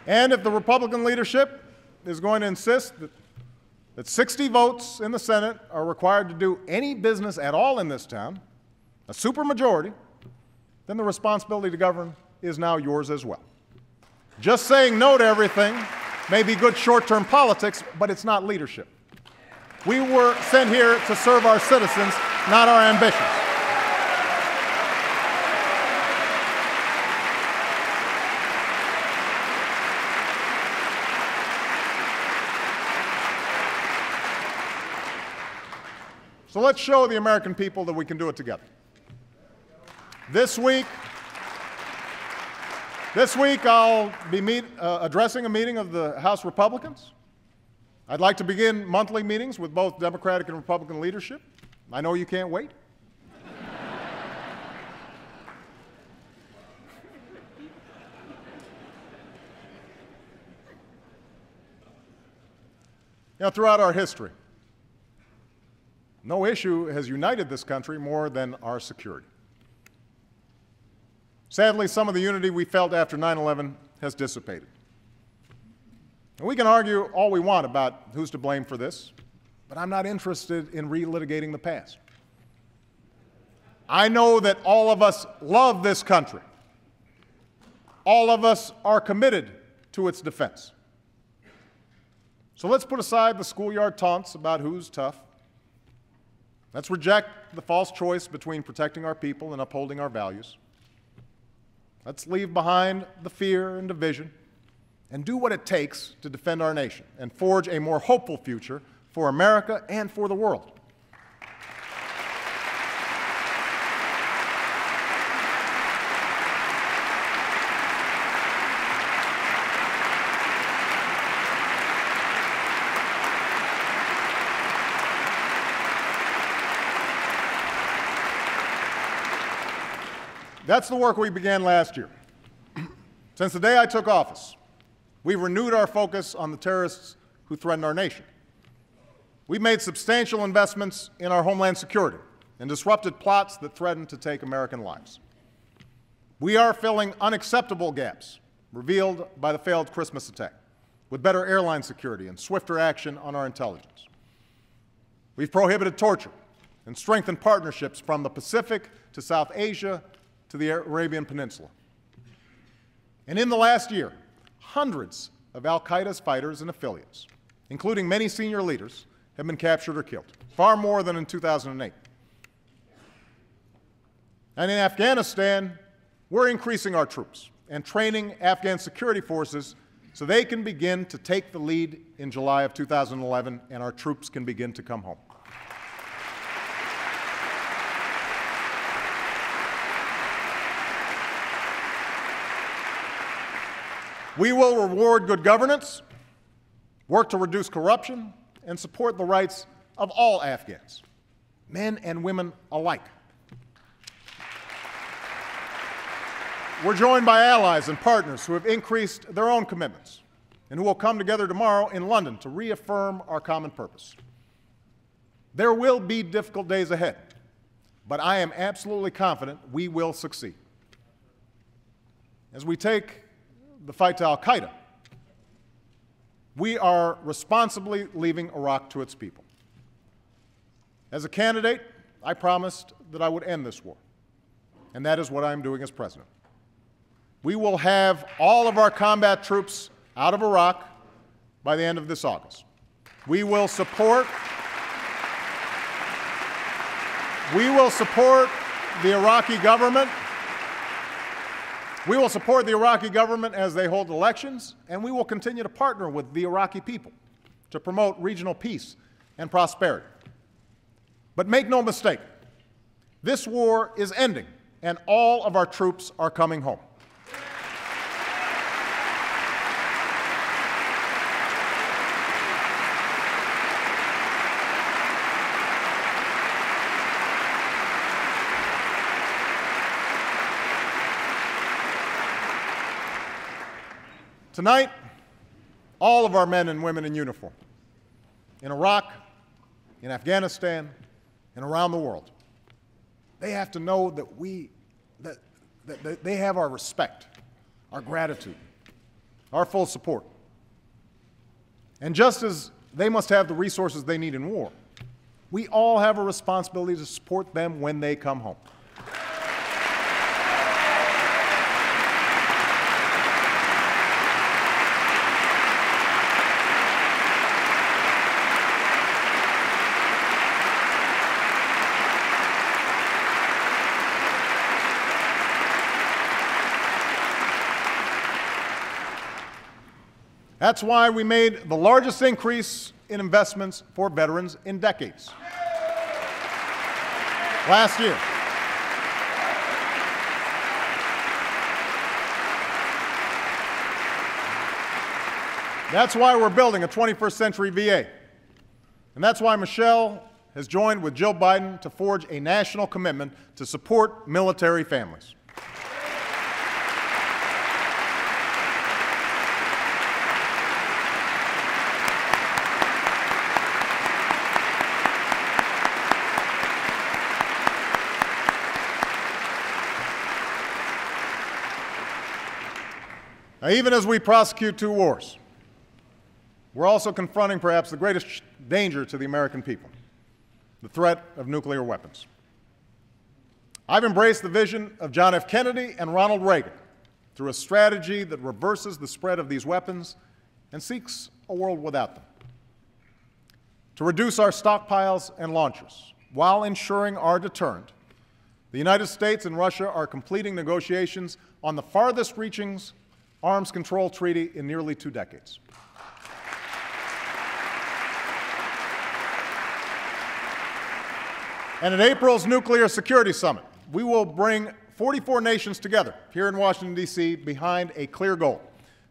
And if the Republican leadership is going to insist that 60 votes in the Senate are required to do any business at all in this town, a supermajority, then the responsibility to govern is now yours as well. Just saying no to everything may be good short-term politics, but it's not leadership. We were sent here to serve our citizens, not our ambitions. So let's show the American people that we can do it together. This week I'll be addressing a meeting of the House Republicans. I'd like to begin monthly meetings with both Democratic and Republican leadership. I know you can't wait. Throughout our history, no issue has united this country more than our security. Sadly, some of the unity we felt after 9/11 has dissipated. And we can argue all we want about who's to blame for this, but I'm not interested in relitigating the past. I know that all of us love this country. All of us are committed to its defense. So let's put aside the schoolyard taunts about who's tough. Let's reject the false choice between protecting our people and upholding our values. Let's leave behind the fear and division and do what it takes to defend our nation and forge a more hopeful future for America and for the world. That's the work we began last year. Since the day I took office, we've renewed our focus on the terrorists who threaten our nation. We've made substantial investments in our homeland security and disrupted plots that threaten to take American lives. We are filling unacceptable gaps revealed by the failed Christmas attack with better airline security and swifter action on our intelligence. We've prohibited torture and strengthened partnerships from the Pacific to South Asia to the Arabian Peninsula. And in the last year, hundreds of al-Qaeda's fighters and affiliates, including many senior leaders, have been captured or killed, far more than in 2008. And in Afghanistan, we're increasing our troops and training Afghan security forces so they can begin to take the lead in July of 2011 and our troops can begin to come home. We will reward good governance, work to reduce corruption, and support the rights of all Afghans, men and women alike. We're joined by allies and partners who have increased their own commitments and who will come together tomorrow in London to reaffirm our common purpose. There will be difficult days ahead, but I am absolutely confident we will succeed. As we take the fight to al-Qaeda, we are responsibly leaving Iraq to its people. As a candidate, I promised that I would end this war, and that is what I am doing as president. We will have all of our combat troops out of Iraq by the end of this August. We will support the Iraqi government. We will support the Iraqi government as they hold elections, and we will continue to partner with the Iraqi people to promote regional peace and prosperity. But make no mistake, this war is ending, and all of our troops are coming home. Tonight, all of our men and women in uniform, in Iraq, in Afghanistan, and around the world, they have to know that that they have our respect, our gratitude, our full support. And just as they must have the resources they need in war, we all have a responsibility to support them when they come home. That's why we made the largest increase in investments for veterans in decades. Last year. That's why we're building a 21st century VA. And that's why Michelle has joined with Jill Biden to forge a national commitment to support military families. Now, even as we prosecute two wars, we're also confronting perhaps the greatest danger to the American people, the threat of nuclear weapons. I've embraced the vision of John F. Kennedy and Ronald Reagan through a strategy that reverses the spread of these weapons and seeks a world without them. To reduce our stockpiles and launchers while ensuring our deterrent, the United States and Russia are completing negotiations on the farthest-reaching arms control treaty in nearly 2 decades. And at April's Nuclear Security Summit, we will bring 44 nations together here in Washington, D.C. behind a clear goal: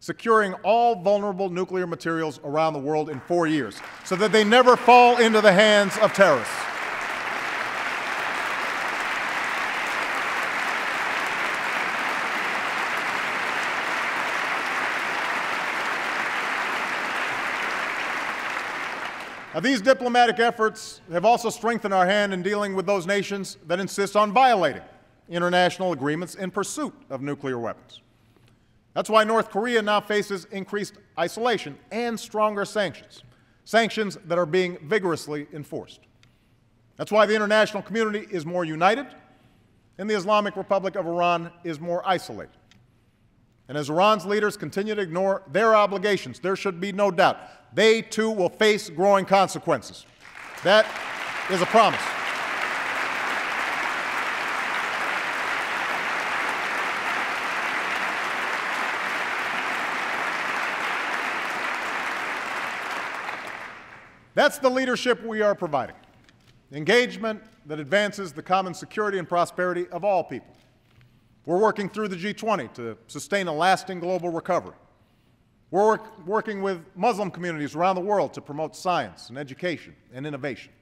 securing all vulnerable nuclear materials around the world in 4 years so that they never fall into the hands of terrorists. Now, these diplomatic efforts have also strengthened our hand in dealing with those nations that insist on violating international agreements in pursuit of nuclear weapons. That's why North Korea now faces increased isolation and stronger sanctions, sanctions that are being vigorously enforced. That's why the international community is more united and the Islamic Republic of Iran is more isolated. And as Iran's leaders continue to ignore their obligations, there should be no doubt they too will face growing consequences. That is a promise. That's the leadership we are providing. Engagement that advances the common security and prosperity of all people. We're working through the G20 to sustain a lasting global recovery. We're working with Muslim communities around the world to promote science and education and innovation.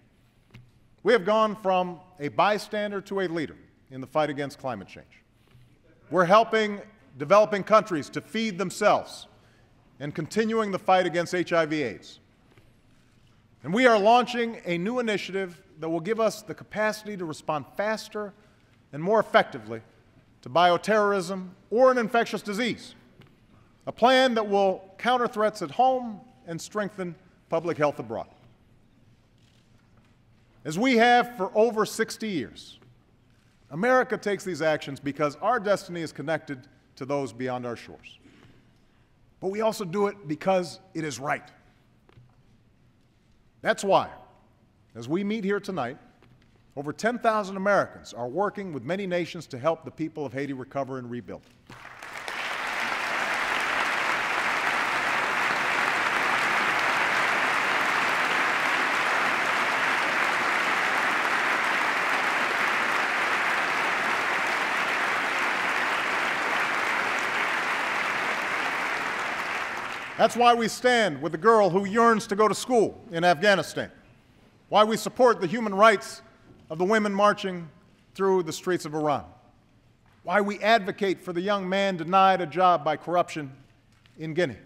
We have gone from a bystander to a leader in the fight against climate change. We're helping developing countries to feed themselves and continuing the fight against HIV/AIDS. And we are launching a new initiative that will give us the capacity to respond faster and more effectively to bioterrorism or an infectious disease, a plan that will counter threats at home and strengthen public health abroad. As we have for over 60 years, America takes these actions because our destiny is connected to those beyond our shores. But we also do it because it is right. That's why, as we meet here tonight, over 10,000 Americans are working with many nations to help the people of Haiti recover and rebuild. That's why we stand with the girl who yearns to go to school in Afghanistan, why we support the human rights of the women marching through the streets of Iran, why we advocate for the young man denied a job by corruption in Guinea.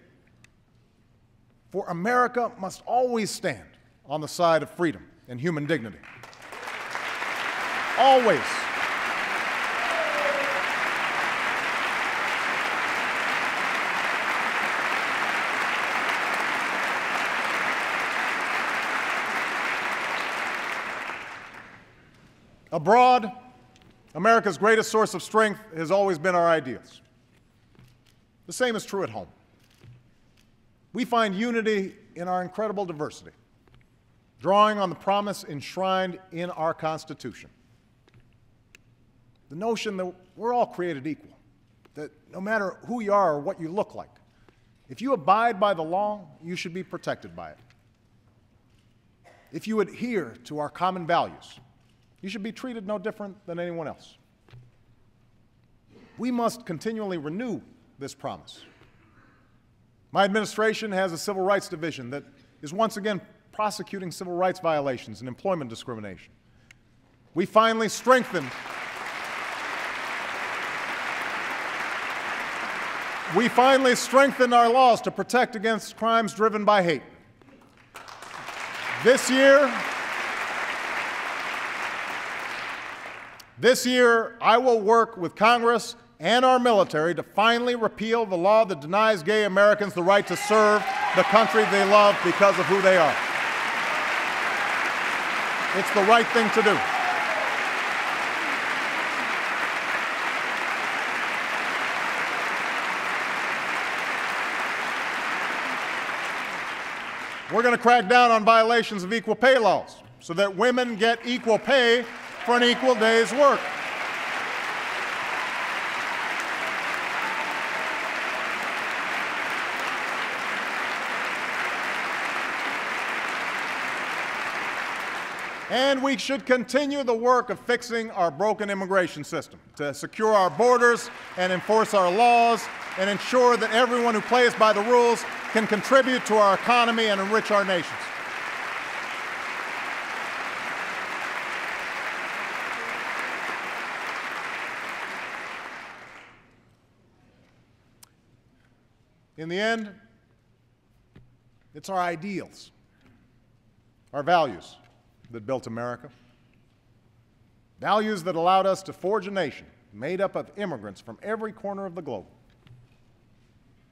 For America must always stand on the side of freedom and human dignity. Always. Abroad, America's greatest source of strength has always been our ideals. The same is true at home. We find unity in our incredible diversity, drawing on the promise enshrined in our Constitution. The notion that we're all created equal, that no matter who you are or what you look like, if you abide by the law, you should be protected by it. If you adhere to our common values, you should be treated no different than anyone else. We must continually renew this promise. My administration has a civil rights division that is once again prosecuting civil rights violations and employment discrimination. We finally strengthened our laws to protect against crimes driven by hate. This year, I will work with Congress and our military to finally repeal the law that denies gay Americans the right to serve the country they love because of who they are. It's the right thing to do. We're going to crack down on violations of equal pay laws so that women get equal pay for an equal day's work. And we should continue the work of fixing our broken immigration system to secure our borders and enforce our laws and ensure that everyone who plays by the rules can contribute to our economy and enrich our nations. In the end, it's our ideals, our values that built America. Values that allowed us to forge a nation made up of immigrants from every corner of the globe.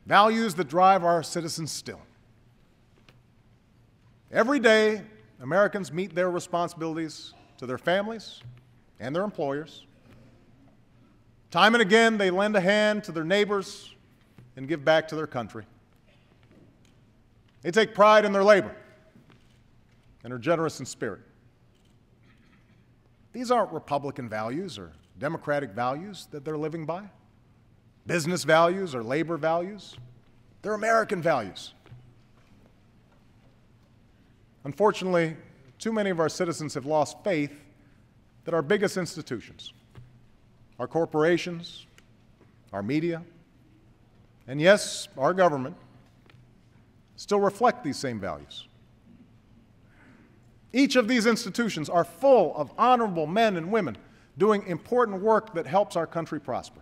Values that drive our citizens still. Every day, Americans meet their responsibilities to their families and their employers. Time and again, they lend a hand to their neighbors and give back to their country. They take pride in their labor and are generous in spirit. These aren't Republican values or Democratic values that they're living by, business values or labor values. They're American values. Unfortunately, too many of our citizens have lost faith that our biggest institutions, our corporations, our media, and yes, our government, still reflect these same values. Each of these institutions are full of honorable men and women doing important work that helps our country prosper.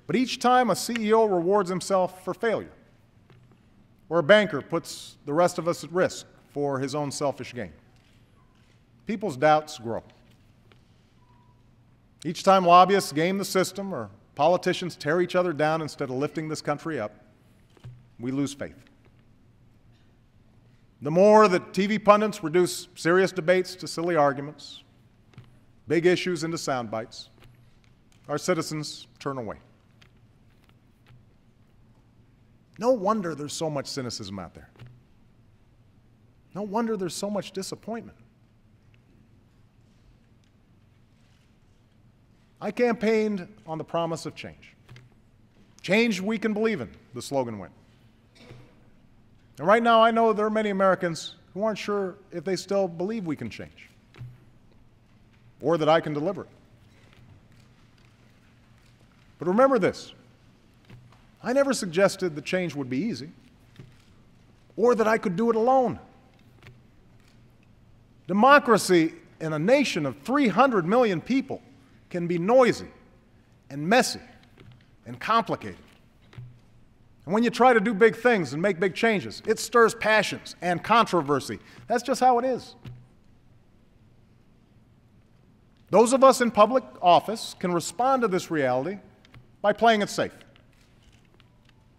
But each time a CEO rewards himself for failure, or a banker puts the rest of us at risk for his own selfish gain, people's doubts grow. Each time lobbyists game the system or politicians tear each other down instead of lifting this country up, we lose faith. The more that TV pundits reduce serious debates to silly arguments, big issues into sound bites, our citizens turn away. No wonder there's so much cynicism out there. No wonder there's so much disappointment. I campaigned on the promise of change. Change we can believe in, the slogan went. And right now I know there are many Americans who aren't sure if they still believe we can change or that I can deliver it. But remember this, I never suggested that change would be easy or that I could do it alone. Democracy in a nation of 300 million people can be noisy and messy and complicated. And when you try to do big things and make big changes, it stirs passions and controversy. That's just how it is. Those of us in public office can respond to this reality by playing it safe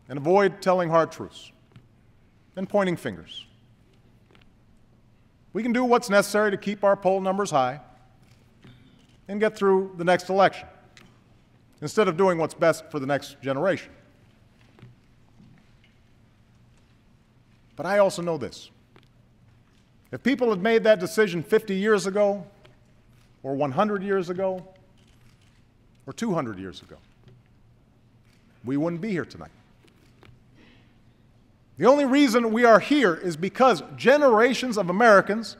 and avoid telling hard truths and pointing fingers. We can do what's necessary to keep our poll numbers high and get through the next election, instead of doing what's best for the next generation. But I also know this. If people had made that decision 50 years ago, or 100 years ago, or 200 years ago, we wouldn't be here tonight. The only reason we are here is because generations of Americans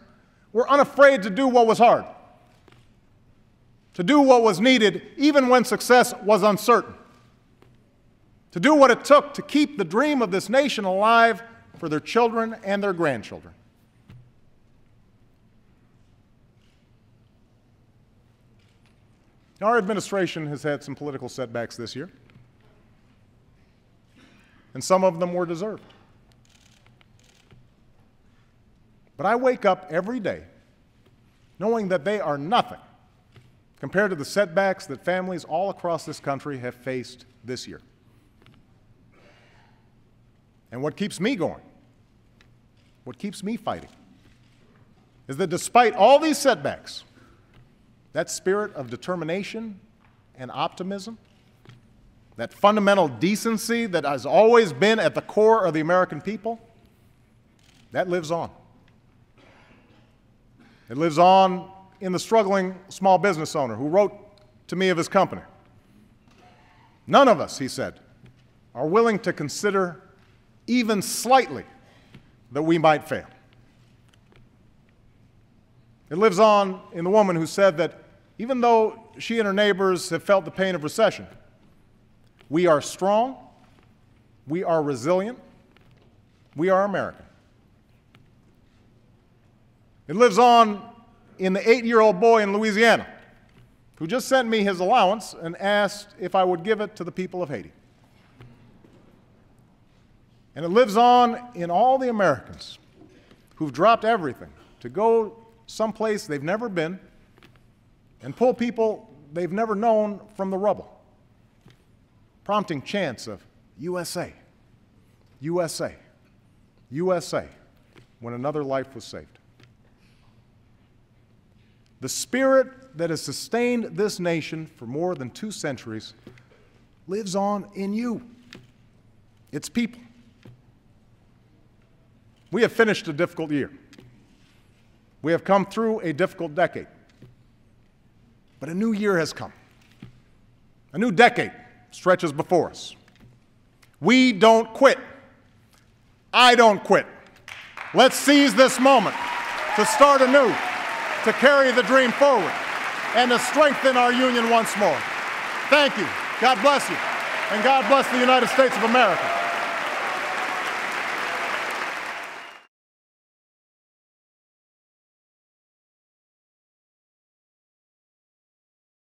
were unafraid to do what was hard, to do what was needed even when success was uncertain, to do what it took to keep the dream of this nation alive for their children and their grandchildren. Our administration has had some political setbacks this year, and some of them were deserved. But I wake up every day knowing that they are nothing compared to the setbacks that families all across this country have faced this year. And what keeps me going, what keeps me fighting, is that despite all these setbacks, that spirit of determination and optimism, that fundamental decency that has always been at the core of the American people, that lives on. It lives on in the struggling small business owner who wrote to me of his company. None of us, he said, are willing to consider even slightly that we might fail. It lives on in the woman who said that even though she and her neighbors have felt the pain of recession, we are strong, we are resilient, we are American. It lives on in the 8-year-old boy in Louisiana who just sent me his allowance and asked if I would give it to the people of Haiti. And it lives on in all the Americans who've dropped everything to go someplace they've never been and pull people they've never known from the rubble, prompting chants of USA, USA, USA, when another life was saved. The spirit that has sustained this nation for more than 2 centuries lives on in you, its people. We have finished a difficult year. We have come through a difficult decade. But a new year has come. A new decade stretches before us. We don't quit. I don't quit. Let's seize this moment to start anew, to carry the dream forward, and to strengthen our union once more. Thank you. God bless you. And God bless the United States of America.